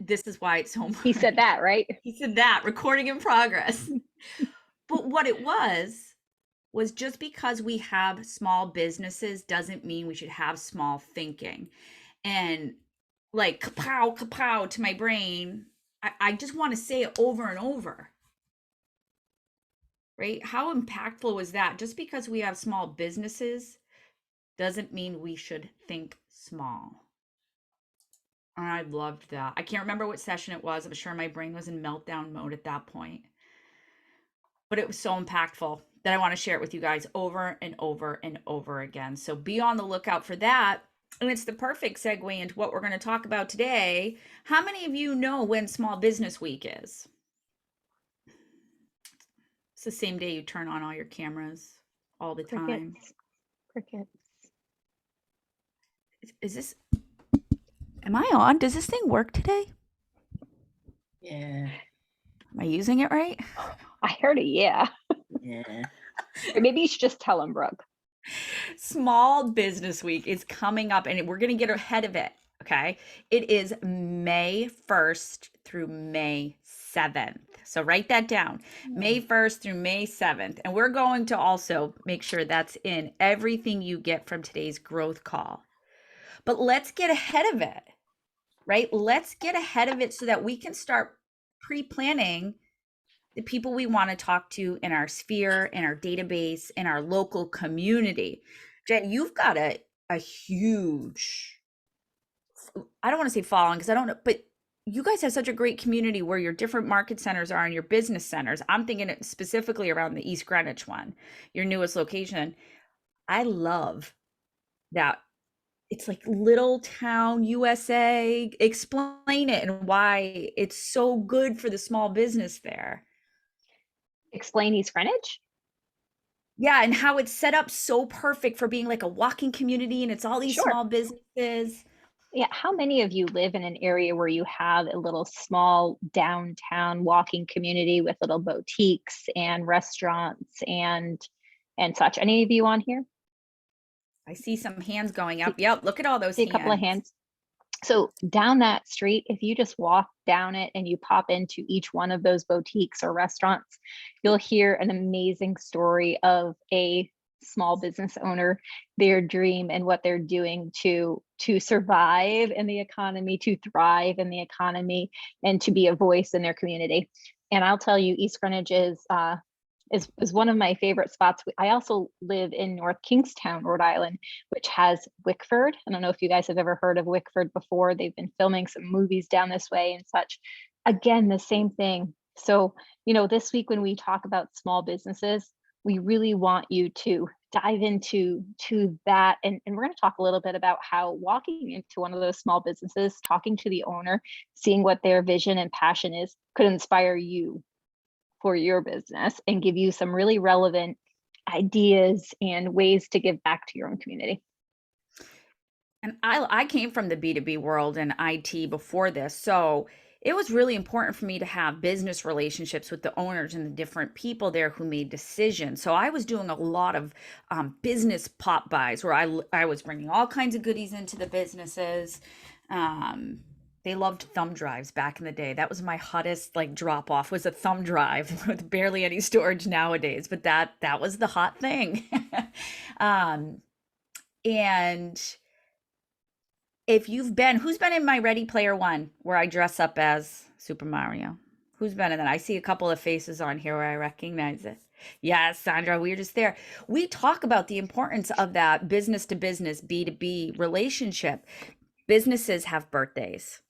This is why it's so important. He said that, right? He said that, recording in progress. But what it was just because we have small businesses doesn't mean we should have small thinking. And like kapow, kapow to my brain, I just want to say it over and over. Right? How impactful was that? Just because we have small businesses doesn't mean we should think small. I loved that. I can't remember what session it was. I'm sure my brain was in meltdown mode at that point. But it was so impactful that I want to share it with you guys over and over and over again. So be on the lookout for that. And it's the perfect segue into what we're going to talk about today. How many of you know when Small Business Week is? It's the same day you turn on all your cameras all the time. Crickets. Is this, am I on? Does this thing work today? Yeah. Am I using it right? I heard it, yeah. Yeah. Or maybe you should just tell him, Brooke. Small Business Week is coming up and we're going to get ahead of it. Okay. It is May 1st through May 7th. So write that down. May 1st through May 7th. And we're going to also make sure that's in everything you get from today's growth call. But let's get ahead of it, right? Let's get ahead of it so that we can start pre-planning the people we want to talk to in our sphere, in our database, in our local community. Jen, you've got a huge, I don't want to say following because I don't know, but you guys have such a great community where your different market centers are and your business centers. I'm thinking it specifically around the East Greenwich one, your newest location. I love that. It's like little town USA. Explain it and why it's so good for the small business there. Explain East Greenwich? Yeah, and how it's set up so perfect for being like a walking community and it's all these Sure. small businesses. Yeah, how many of you live in an area where you have a little small downtown walking community with little boutiques and restaurants and such? Any of you on here? I see some hands going up. Yep, look at all those See a couple of hands. So down that street, if you just walk down it and you pop into each one of those boutiques or restaurants, you'll hear an amazing story of a small business owner, their dream and what they're doing to survive in the economy, to thrive in the economy, and to be a voice in their community. And I'll tell you, East Greenwich is one of my favorite spots. I also live in North Kingstown, Rhode Island, which has Wickford. I don't know if you guys have ever heard of Wickford before. They've been filming some movies down this way and such. Again, the same thing. So, this week when we talk about small businesses, we really want you to dive into that. And we're going to talk a little bit about how walking into one of those small businesses, talking to the owner, seeing what their vision and passion is, could inspire you for your business and give you some really relevant ideas and ways to give back to your own community. And I came from the B2B world and IT before this. So it was really important for me to have business relationships with the owners and the different people there who made decisions. So I was doing a lot of business pop buys where I was bringing all kinds of goodies into the businesses. They loved thumb drives back in the day. That was my hottest drop off, was a thumb drive with barely any storage nowadays, but that was the hot thing. And if who's been in my Ready Player One where I dress up as Super Mario? Who's been in that? I see a couple of faces on here where I recognize it. Yes, Sandra, we were just there. We talk about the importance of that business to business, B2B relationship. Businesses have birthdays,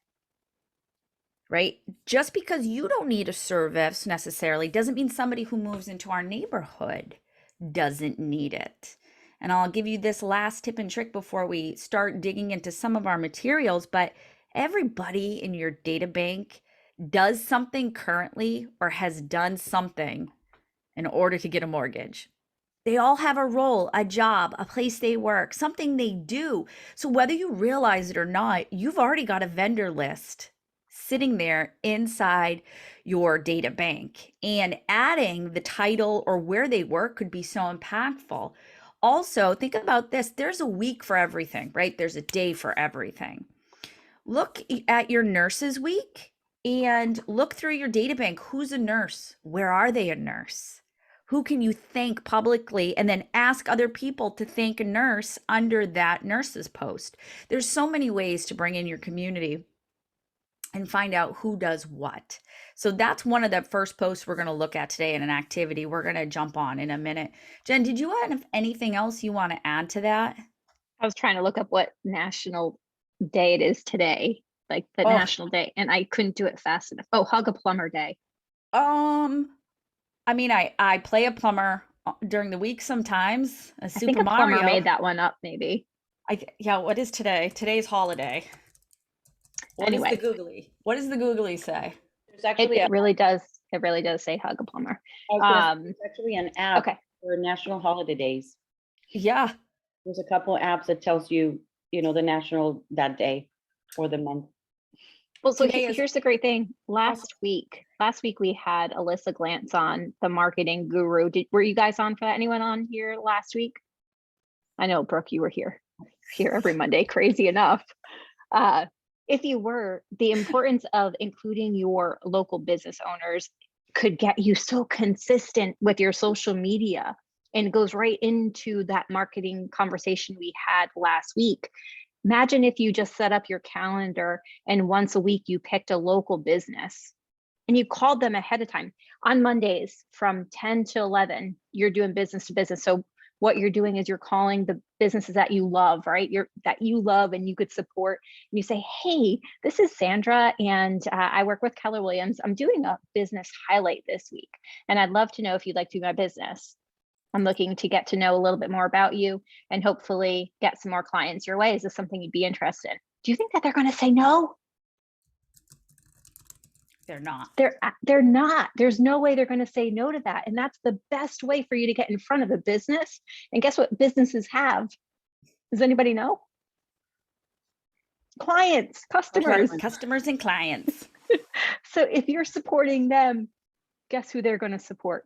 right? Just because you don't need a service necessarily doesn't mean somebody who moves into our neighborhood doesn't need it. And I'll give you this last tip and trick before we start digging into some of our materials, but everybody in your data bank does something currently or has done something in order to get a mortgage. They all have a role, a job, a place they work, something they do. So whether you realize it or not, you've already got a vendor list sitting there inside your data bank, and adding the title or where they work could be so impactful. Also, think about this. There's a week for everything, right? There's a day for everything. Look at your nurses week and look through your data bank. Who's a nurse? Where are they a nurse? Who can you thank publicly? And then ask other people to thank a nurse under that nurse's post. There's so many ways to bring in your community and find out who does what. So that's one of the first posts we're going to look at today in an activity we're going to jump on in a minute. Jen, did you have anything else you want to add to that? I was trying to look up what national day it is today, like the Oh, national day, and I couldn't do it fast enough. Oh, Hug a Plumber Day. I mean, I play a plumber during the week sometimes, a I think Super a plumber Mario. made that one up, maybe. Yeah, what is today? Today's holiday. What is the Anyway, googly? What does the googly say? There's actually it really does. It really does say Hug a Plumber. there's actually an app Okay. for national holiday days. Yeah. There's a couple of apps that tells you, the national that day or the month. Well, so Today is here's the great thing. Last week we had Alyssa Glantz on, the marketing guru. Were you guys on for that? Anyone on here last week? I know, Brooke, you were here every Monday, crazy enough. If you were, the importance of including your local business owners could get you so consistent with your social media, and it goes right into that marketing conversation we had last week. Imagine if you just set up your calendar and once a week you picked a local business and you called them ahead of time. On Mondays from 10 to 11, you're doing business to business. So what you're doing is you're calling the businesses that you love, right? That you love and you could support. And you say, hey, this is Sandra and I work with Keller Williams. I'm doing a business highlight this week. And I'd love to know if you'd like to be my business. I'm looking to get to know a little bit more about you and hopefully get some more clients your way. Is this something you'd be interested in? Do you think that they're going to say no? They're not. They're not. There's no way they're going to say no to that. And that's the best way for you to get in front of a business. And guess what businesses have? Does anybody know? Clients, customers. Customers and clients. So if you're supporting them, guess who they're going to support?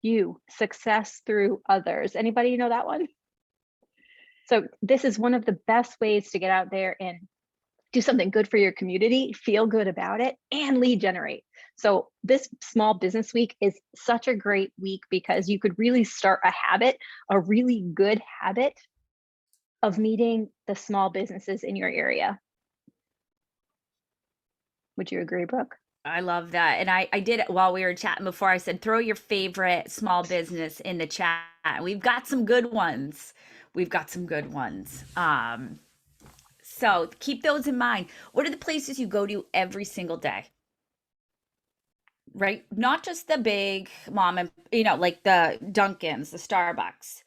You. Success through others. Anybody know that one? So this is one of the best ways to get out there and do something good for your community, feel good about it, and lead generate. So this small business week is such a great week because you could really start a habit, a really good habit of meeting the small businesses in your area. Would you agree, Brooke? I love that. And I did it while we were chatting before. I said, throw your favorite small business in the chat. We've got some good ones. So keep those in mind. What are the places you go to every single day? Right? Not just the big mom and, like the Dunkins, the Starbucks.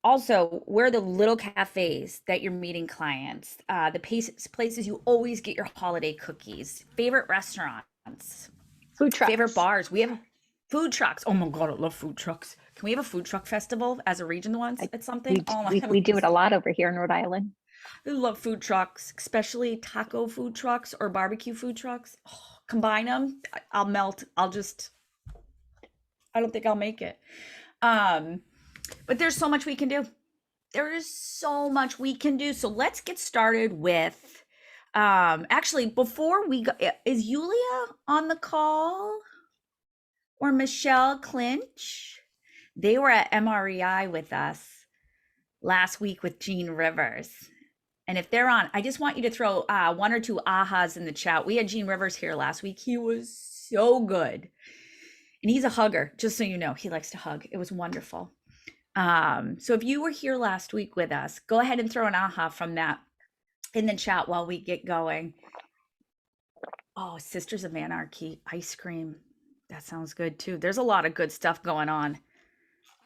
Also, where are the little cafes that you're meeting clients? The places you always get your holiday cookies. Favorite restaurants. Food trucks. Favorite bars. We have food trucks. Oh my God, I love food trucks. Can we have a food truck festival as a region once at something? We do it a lot over here in Rhode Island. I love food trucks, especially taco food trucks or barbecue food trucks. Oh, combine them, I'll melt. I don't think I'll make it. But there's so much we can do. There is so much we can do. So let's get started with, actually, before we go, is Yulia on the call or Michelle Clinch? They were at MREI with us last week with Gene Rivers. And if they're on, I just want you to throw one or two ahas in the chat. We had Gene Rivers here last week. He was so good. And he's a hugger, just so you know. He likes to hug. It was wonderful. So if you were here last week with us, go ahead and throw an aha from that in the chat while we get going. Oh, Sisters of Anarchy ice cream. That sounds good too. There's a lot of good stuff going on.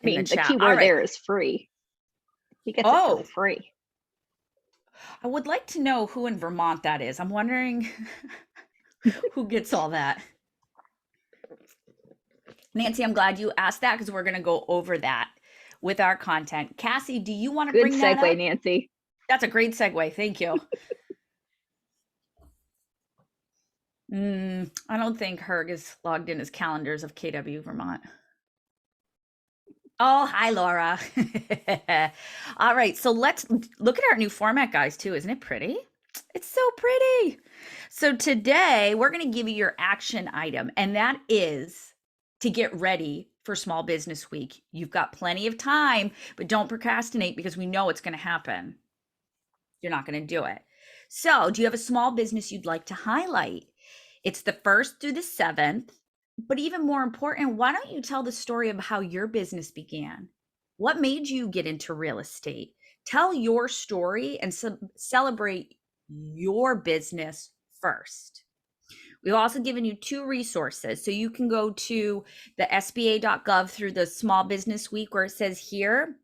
I mean, the key word there is free. You get it for free. I would like to know who in Vermont that is. I'm wondering who gets all that. Nancy, I'm glad you asked that because we're going to go over that with our content. Cassie, do you want to bring that up? Good segue, Nancy. That's a great segue. Thank you. I don't think Herg is logged in his calendars of KW Vermont. Oh, hi, Laura. All right, so let's look at our new format, guys, too. Isn't it pretty? It's so pretty. So today we're going to give you your action item, and that is to get ready for Small Business Week. You've got plenty of time, but don't procrastinate because we know it's going to happen. You're not going to do it. So, do you have a small business you'd like to highlight? It's the 1st through the 7th. But even more important, why don't you tell the story of how your business began? What made you get into real estate? Tell your story and celebrate your business first. We've also given you 2 resources. So you can go to the SBA.gov through the Small Business Week where it says here.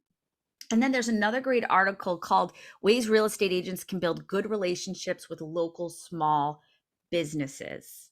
And then there's another great article called Ways Real Estate Agents Can Build Good Relationships with Local Small Businesses.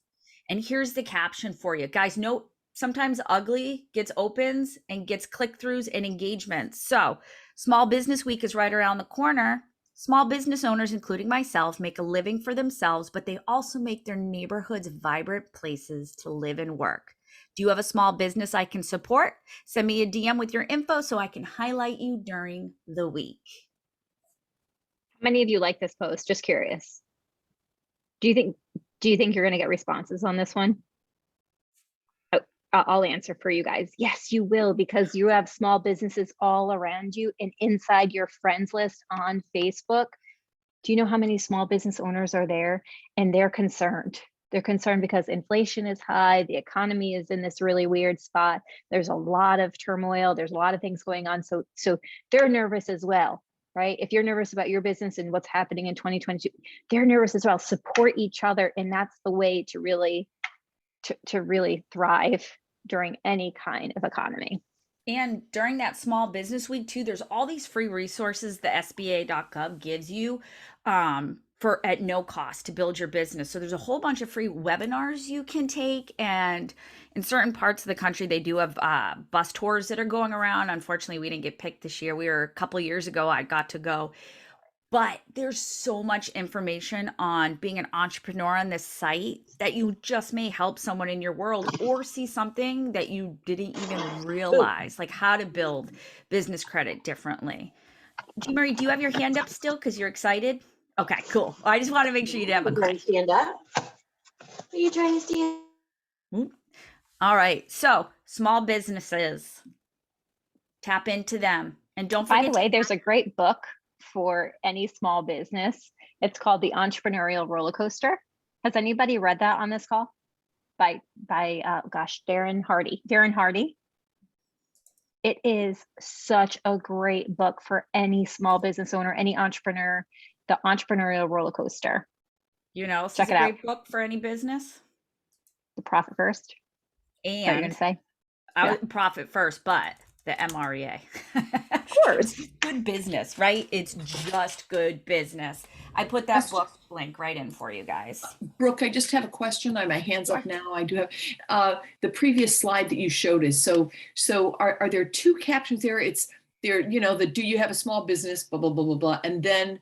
And here's the caption for you. Guys, note sometimes ugly gets opens and gets click-throughs and engagements. So Small Business Week is right around the corner. Small business owners, including myself, make a living for themselves, but they also make their neighborhoods vibrant places to live and work. Do you have a small business I can support? Send me a DM with your info so I can highlight you during the week. How many of you like this post? Just curious. Do you think you're going to get responses on this one? Oh, I'll answer for you guys. Yes, you will, because you have small businesses all around you and inside your friends list on Facebook. Do you know how many small business owners are there? And they're concerned. They're concerned because inflation is high. The economy is in this really weird spot. There's a lot of turmoil. There's a lot of things going on. So they're nervous as well, right? If you're nervous about your business and what's happening in 2022, they're nervous as well. Support each other. And that's the way to really, to really thrive during any kind of economy. And during that Small Business Week too, there's all these free resources the SBA.gov gives you for at no cost to build your business. So there's a whole bunch of free webinars you can take, and in certain parts of the country, they do have bus tours that are going around. Unfortunately, we didn't get picked this year. We were a couple of years ago. I got to go. But there's so much information on being an entrepreneur on this site that you just may help someone in your world or see something that you didn't even realize, like how to build business credit differently. Jean Marie, do you have your hand up still because you're excited? Okay, cool. I just want to make sure you have a Trying to stand up? Are you trying to stand? All right. So small businesses, tap into them. And don't By forget the way, there's a great book for any small business. It's called The Entrepreneurial Rollercoaster. Has anybody read that on this call? By Darren Hardy. Darren Hardy. It is such a great book for any small business owner, any entrepreneur. The Entrepreneurial Rollercoaster. check it out. Great book for any business. The Profit First. And what you're gonna say? I would profit first, but the MREA. Of course. It's good business, right? It's just good business. I put that book link right in for you guys. Brooke, I just have a question. My hand's up now. I do have the previous slide that you showed us. So are there 2 captions there? It's there, the do you have a small business, blah, blah, blah, blah, blah. And then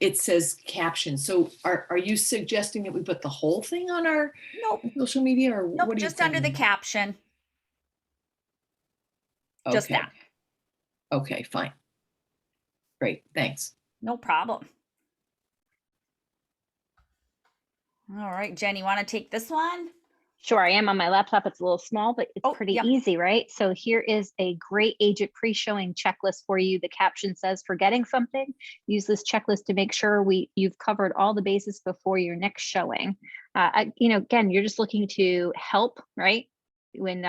it says caption. So are you suggesting that we put the whole thing on our social media, or nope, what? Just under the caption. Okay. Just that. Okay, fine. Great, thanks. No problem. All right, Jen, you want to take this one? Sure, I am on my laptop. It's a little small, but it's pretty easy, right? So here is a great agent pre-showing checklist for you. The caption says, forgetting something, use this checklist to make sure you've covered all the bases before your next showing. Again, you're just looking to help, right? When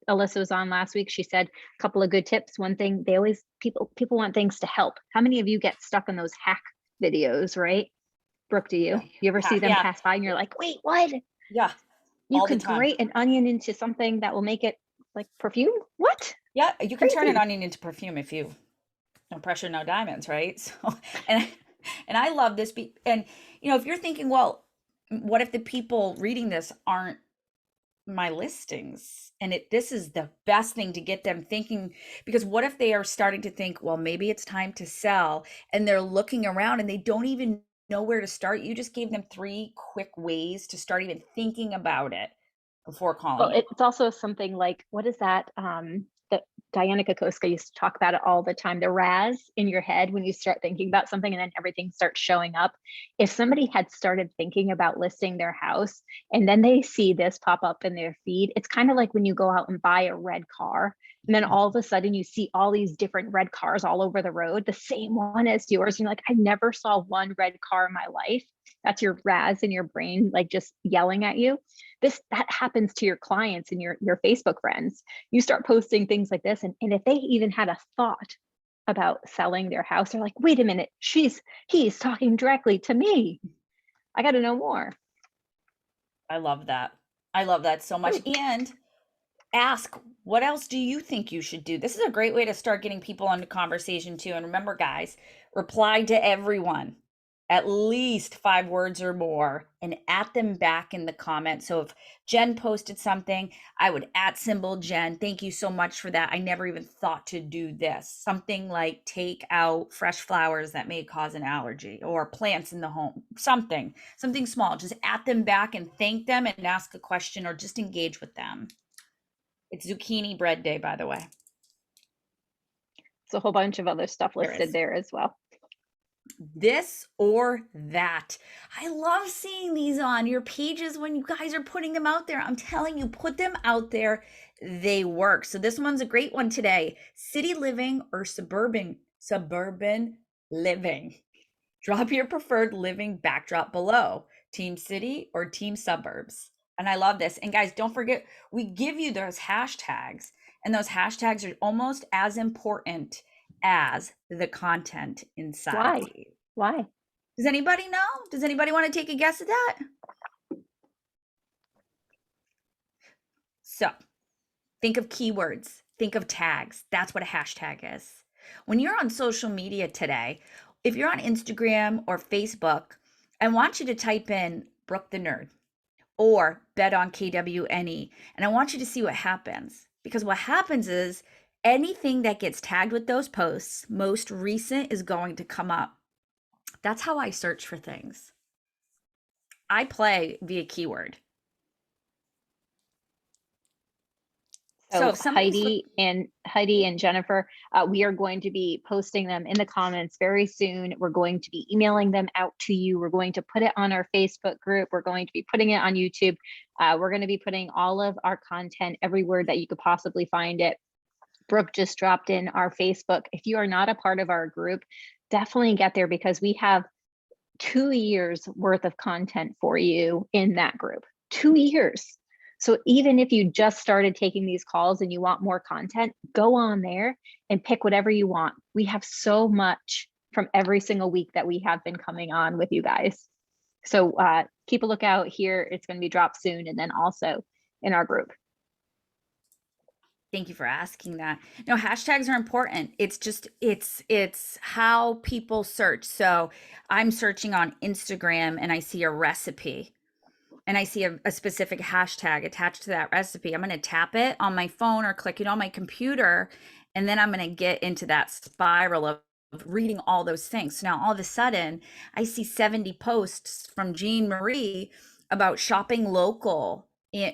Alyssa was on last week, she said a couple of good tips. One thing, people want things to help. How many of you get stuck on those hack videos, right? Brooke, do you? You ever see them pass by and you're like, wait, what? Yeah. You could grate an onion into something that will make it like perfume? What? Yeah, you can turn an onion into perfume if you no pressure, no diamonds, right? So, and I love this. And, if you're thinking, well, what if the people reading this aren't my listings? And this is the best thing to get them thinking, because what if they are starting to think, well, maybe it's time to sell, and they're looking around and they don't even know where to start. You just gave them 3 quick ways to start even thinking about it before calling. Well, it's also something like, what is that? Diana Kokoska used to talk about it all the time. The RAS in your head when you start thinking about something and then everything starts showing up. If somebody had started thinking about listing their house and then they see this pop up in their feed, it's kind of like when you go out and buy a red car and then all of a sudden you see all these different red cars all over the road, the same one as yours. And you're like, I never saw one red car in my life. That's your RAS in your brain, like just yelling at you. That happens to your clients and your Facebook friends. You start posting things like this, and if they even had a thought about selling their house, they're like, wait a minute, he's talking directly to me. I got to know more. I love that. I love that so much. And ask, what else do you think you should do? This is a great way to start getting people into conversation too. And remember, guys, reply to everyone, at least 5 words or more, and at them back in the comments. So if Jen posted something, I would @ Jen. Thank you so much for that. I never even thought to do this. Something like take out fresh flowers that may cause an allergy, or plants in the home, something small. Just at them back and thank them and ask a question or just engage with them. It's zucchini bread day, by the way. It's a whole bunch of other stuff There listed is. there as well. This or that. I love seeing these on your pages when you guys are putting them out there. I'm telling you, put them out there. They work. So this one's a great one today. City living or suburban living. Drop your preferred living backdrop below. Team city or team suburbs. And I love this. And guys, don't forget, we give you those hashtags, and those hashtags are almost as important as the content inside. Why? Does anybody know? Does anybody want to take a guess at that? So think of keywords, think of tags. That's what a hashtag is. When you're on social media today, if you're on Instagram or Facebook, I want you to type in Brooke the Nerd or Bet on KWNE, and I want you to see what happens. Because what happens is anything that gets tagged with those posts, most recent, is going to come up. That's how I search for things. I play via keyword. So if somebody's Heidi and Jennifer, we are going to be posting them in the comments very soon. We're going to be emailing them out to you. We're going to put it on our Facebook group. We're going to be putting it on YouTube. We're going to be putting all of our content everywhere that you could possibly find it. Brooke just dropped in our Facebook. If you are not a part of our group, definitely get there, because we have 2 years worth of content for you in that group. 2 years. So even if you just started taking these calls and you want more content, go on there and pick whatever you want. We have so much from every single week that we have been coming on with you guys. So keep a lookout here. It's going to be dropped soon, and then also in our group. Thank you for asking that. No, hashtags are important. It's just, it's how people search. So I'm searching on Instagram and I see a recipe and I see a specific hashtag attached to that recipe. I'm going to tap it on my phone or click it on my computer, and then I'm going to get into that spiral of reading all those things. So now all of a sudden I see 70 posts from Jean Marie about shopping local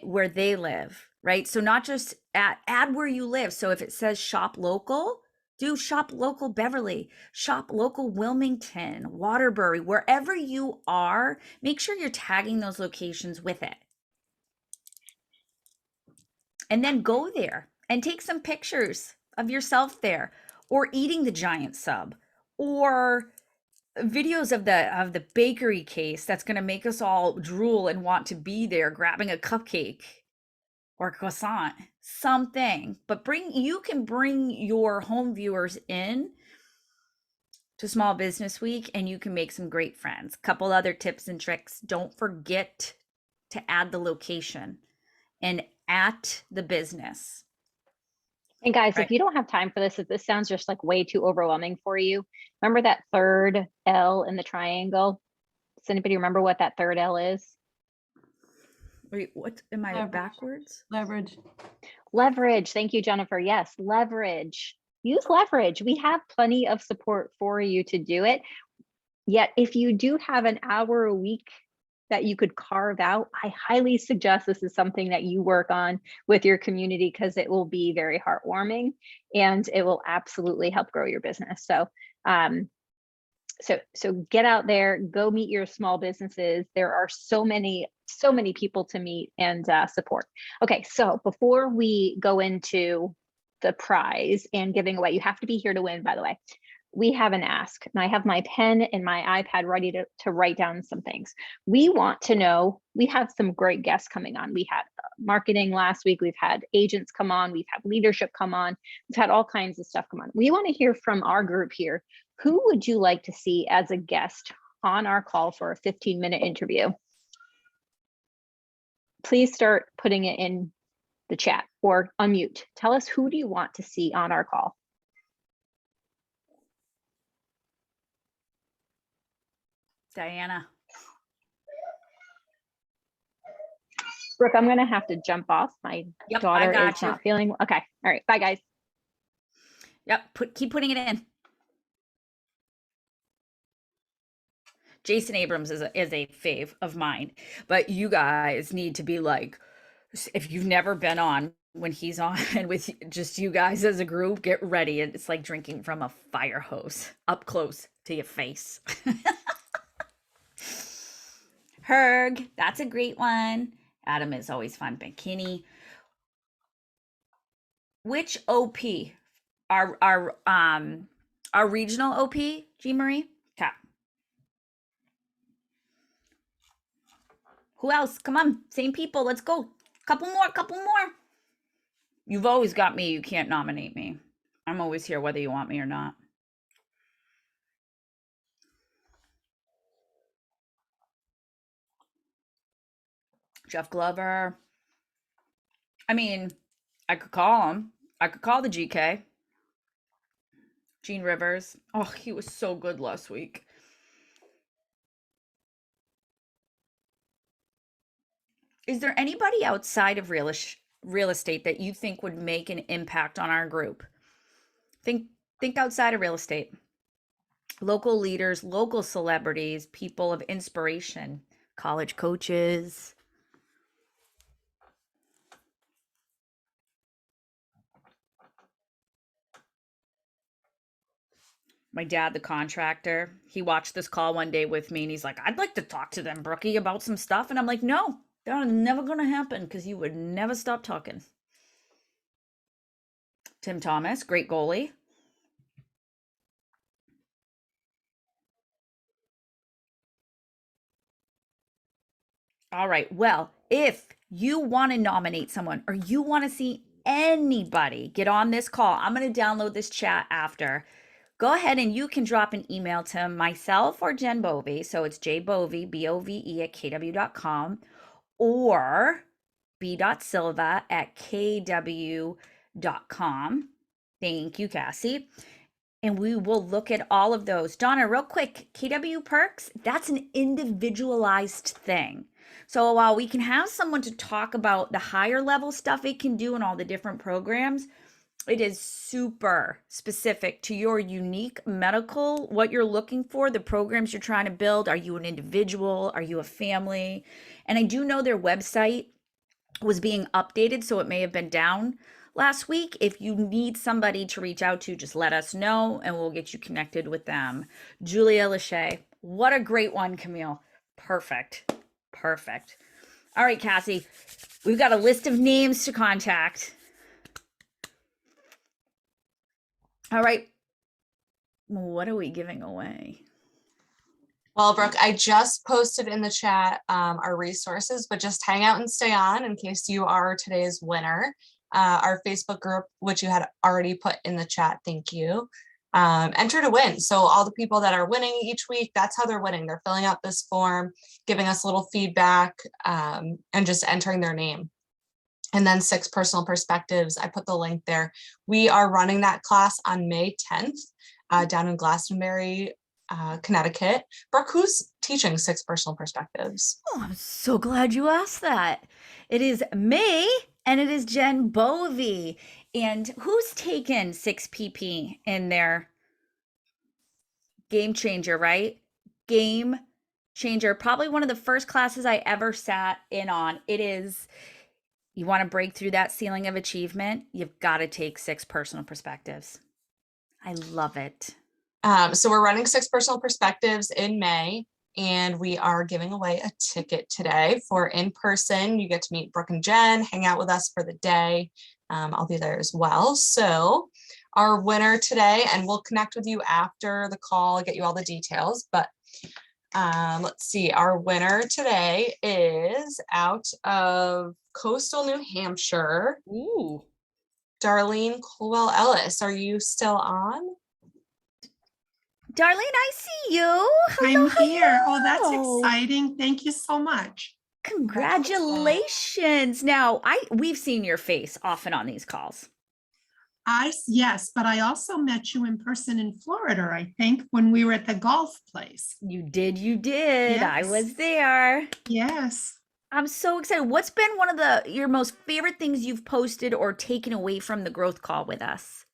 where they live, right? So not just add where you live. So if it says shop local, do shop local Beverly, shop local Wilmington, Waterbury, wherever you are, make sure you're tagging those locations with it. And then go there and take some pictures of yourself there, or eating the giant sub, or videos of the bakery case that's going to make us all drool and want to be there grabbing a cupcake or croissant, something. But you can bring your home viewers in to Small Business Week and you can make some great friends. Couple other tips and tricks. Don't forget to add the location and at the business. And guys, Right. if you don't have time for this, if this sounds just like way too overwhelming for you, remember that third L in the triangle? Does anybody remember what that third L is? Wait, what am I backwards? Leverage. Leverage. Thank you, Jennifer. Yes, leverage. Use leverage. We have plenty of support for you to do it. Yet, if you do have an hour a week that you could carve out, I highly suggest this is something that you work on with your community, because it will be very heartwarming and it will absolutely help grow your business. So, so get out there, go meet your small businesses. There are so many people to meet and support. Okay, so before we go into the prize and giving away, you have to be here to win, by the way. We have an ask, and I have my pen and my iPad ready to write down some things. We want to know, we have some great guests coming on. We had marketing last week. We've had agents come on. We've had leadership come on. We've had all kinds of stuff come on. We want to hear from our group here. Who would you like to see as a guest on our call for a 15-minute interview? Please start putting it in the chat or unmute. Tell us, who do you want to see on our call? Diana. Brooke, I'm going to have to jump off. My Yep, I daughter got is you. not feeling okay. All right. Bye, guys. Yep, keep putting it in. Jason Abrams is a fave of mine, but you guys need to be like, if you've never been on when he's on with just you guys as a group, get ready. It's like drinking from a fire hose up close to your face. Herg, that's a great one. Adam is always fun. Bikini. Which OP? Our regional OP, Jean Marie? Okay. Who else? Come on, same people. Let's go. Couple more. You've always got me. You can't nominate me. I'm always here whether you want me or not. Jeff Glover. I mean, I could call him. I could call the GK. Gene Rivers. Oh, he was so good last week. Is there anybody outside of real estate that you think would make an impact on our group? Think outside of real estate. Local leaders, local celebrities, people of inspiration, college coaches. My dad, the contractor, he watched this call one day with me and he's like, I'd like to talk to them, Brookie, about some stuff. And I'm like, no, that's never going to happen because you would never stop talking. Tim Thomas, great goalie. All right. Well, if you want to nominate someone or you want to see anybody get on this call, I'm going to download this chat after. Go ahead and you can drop an email to myself or Jen Bovey. So it's jbovey, B-O-V-E at kw.com or b.silva at kw.com. Thank you, Cassie. And we will look at all of those. Donna, real quick, KW Perks, that's an individualized thing. So while we can have someone to talk about the higher level stuff it can do and all the different programs, it is super specific to your unique medical, what you're looking for, the programs you're trying to build. Are you an individual? Are you a family? And I do know their website was being updated, so it may have been down last week. If you need somebody to reach out to, just let us know and we'll get you connected with them. Julia Lachey, what a great one, Camille. Perfect. All right, Cassie, we've got a list of names to contact. All right. What are we giving away? Well, Brooke, I just posted in the chat our resources, but just hang out and stay on in case you are today's winner. Our Facebook group, which you had already put in the chat, thank you. Enter to win. So all the people that are winning each week, that's how they're winning. They're filling out this form, giving us a little feedback, and just entering their name. And then 6 personal perspectives. I put the link there. We are running that class on May 10th down in Glastonbury, Connecticut. Brooke, who's teaching 6 personal perspectives? Oh, I'm so glad you asked that. It is me and it is Jen Bovey. And who's taken 6PP in their Game Changer, right? Game changer. Probably one of the first classes I ever sat in on. It is, you want to break through that ceiling of achievement, you've got to take 6 personal perspectives. I love it. So we're running 6 personal perspectives in May, and we are giving away a ticket today for in person. You get to meet Brooke and Jen, hang out with us for the day. I'll be there as well. So our winner today, and we'll connect with you after the call, get you all the details, but let's see, our winner today is out of coastal New Hampshire. Ooh. Darlene Colwell Ellis. Are you still on? Darlene, I see you. I'm here. Oh, that's hello. exciting. Thank you so much. Congratulations. Now, we've seen your face often on these calls. Yes, but I also met you in person in Florida, I think, when we were at the golf place. You did. I Yes. was there. Yes. I'm so excited. What's been one of your most favorite things you've posted or taken away from the growth call with us?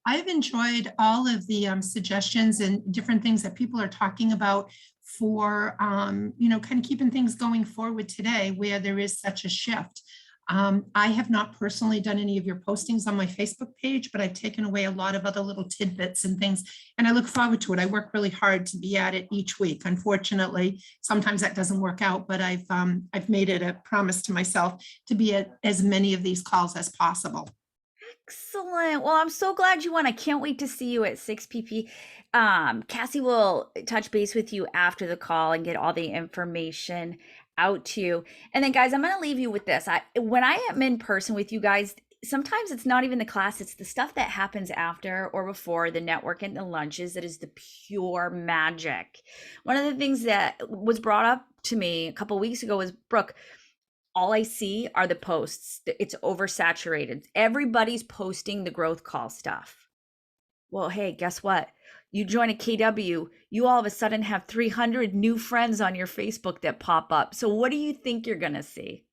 I've enjoyed all of the suggestions and different things that people are talking about for, kind of keeping things going forward today where there is such a shift. I have not personally done any of your postings on my Facebook page, but I've taken away a lot of other little tidbits and things, and I look forward to it. I work really hard to be at it each week. Unfortunately, sometimes that doesn't work out, but I've made it a promise to myself to be at as many of these calls as possible. Excellent. Well, I'm so glad you won. I can't wait to see you at 6 pp. Cassie will touch base with you after the call and get all the information out to you. And then, guys, I'm going to leave you with this. When I am in person with you guys, sometimes it's not even the class, it's the stuff that happens after or before the network and the lunches that is the pure magic. One of the things that was brought up to me a couple weeks ago was, Brooke, all I see are the posts. It's oversaturated. Everybody's posting the growth call stuff. Well, hey, guess what? You join a KW, you all of a sudden have 300 new friends on your Facebook that pop up. So what do you think you're going to see?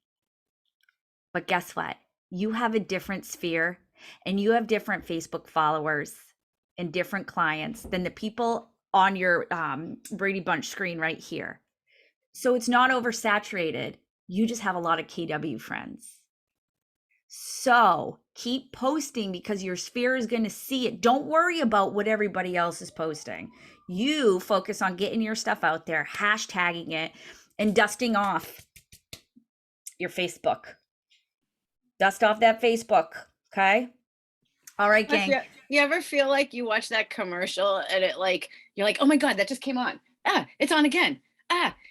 But guess what? You have a different sphere and you have different Facebook followers and different clients than the people on your Brady Bunch screen right here. So it's not oversaturated. You just have a lot of KW friends. So keep posting because your sphere is going to see it. Don't worry about what everybody else is posting. You focus on getting your stuff out there, hashtagging it, and dusting off your Facebook. Dust off that Facebook. Okay. All right, gang. You ever feel like you watch that commercial and you're like, oh my God, that just came on. It's on again.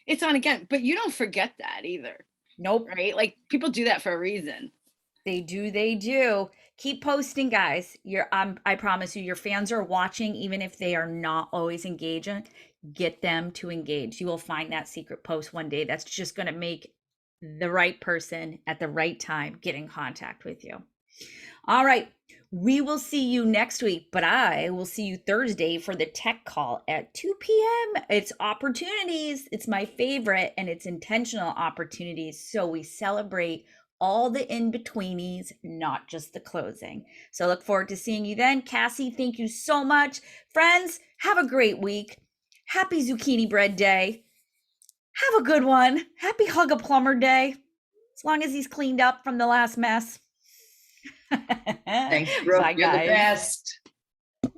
It's on again. But you don't forget that either. Nope. Right? Like people do that for a reason. They do. Keep posting, guys. I promise you, your fans are watching, even if they are not always engaging. Get them to engage. You will find that secret post one day that's just going to make the right person at the right time get in contact with you. All right. We will see you next week, but I will see you Thursday for the tech call at 2 p.m. It's opportunities. It's my favorite, and it's intentional opportunities. So we celebrate all the in-betweenies, not just the closing. So look forward to seeing you then. Cassie, thank you so much. Friends, have a great week. Happy Zucchini Bread Day. Have a good one. Happy Hug a Plumber Day. As long as he's cleaned up from the last mess. Thanks, Brooke. Bye, You're the guys. best.